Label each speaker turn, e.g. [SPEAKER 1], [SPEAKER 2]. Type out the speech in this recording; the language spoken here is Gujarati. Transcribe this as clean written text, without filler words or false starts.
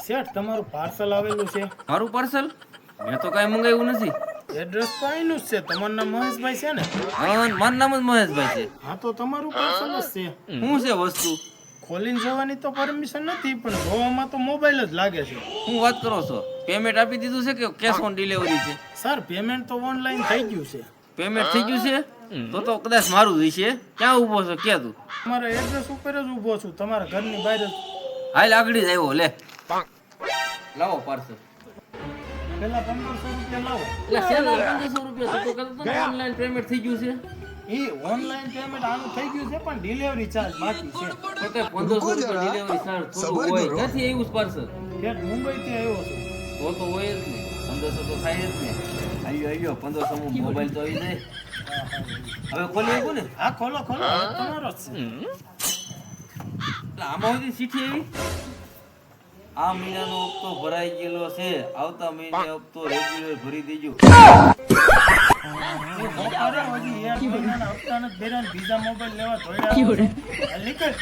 [SPEAKER 1] શેઠ તમારું પાર્સલ આવેલું છે.
[SPEAKER 2] મારું પાર્સલ મેં તો કાંઈ મંગાવ્યું નથી.
[SPEAKER 1] એડ્રેસ તો અહીંનું જ છે. તમારું નામ મહેશભાઈ છે ને?
[SPEAKER 2] હા, મારું નામ જ મહેશભાઈ છે.
[SPEAKER 1] હા તો તમારું પાર્સલ જ છે.
[SPEAKER 2] શું છે વસ્તુ?
[SPEAKER 1] ખોલીને જોવાની તો પરમિશન નથી, પણ જોવામાં તો મોબાઈલ જ લાગે છે.
[SPEAKER 2] શું વાત કરો છો? પેમેન્ટ આપી દીધું છે કે કેશ ઓન ડિલિવરી છે?
[SPEAKER 1] સર પેમેન્ટ તો ઓનલાઈન થઈ ગયું છે.
[SPEAKER 2] પેમેન્ટ થઈ ગયું છે? તો કદાચ મારું જ હશે. ક્યાં ઊભો છો ક્યાં તું?
[SPEAKER 1] તમારા એડ્રેસ ઉપર જ ઊભો છું, તમારા ઘરની બહાર જ.
[SPEAKER 2] હાલ આગળ જ આવ્યો. લે લાવો પાર્સલ.
[SPEAKER 1] પેલા 1500 રૂપિયા લાવો.
[SPEAKER 2] એટલે શેના 1500 રૂપિયા? તો કદાચ ઓનલાઈન પેમેન્ટ થઈ ગયું છે.
[SPEAKER 1] એ ઓનલાઈન પેમેન્ટ આનું થઈ ગયું છે, પણ ડિલિવરી ચાર્જ બાકી છે.
[SPEAKER 2] તો કે 1500 રૂપિયા ડિલિવરી ચાર્જ થોડું હોય. ક્યાંથી આવ્યું પાર્સલ?
[SPEAKER 1] શેઠ મુંબઈથી આવ્યો છું.
[SPEAKER 2] તો હોય જ ને. 1500 તો થાય જ ને. આવ્યો 1500 માં મોબાઈલ તો આવી જાય. હવે ખોલી આપ્યું ને?
[SPEAKER 1] હા ખોલો ખોલો, હવે તમારો જ છે.
[SPEAKER 2] એટલે આમાં સુધી ચીઠી આવી. આ મહિનાનો હપ્તો ભરાઈ ગયેલો છે, આવતા મહિને હપ્તો રેગ્યુલર ભરી દેજો.
[SPEAKER 1] અરે હજી એક મહિનાના હપ્તા નથી ભર્યા ને બીજા મોબાઈલ લેવા દોડ્યા. નીકળ.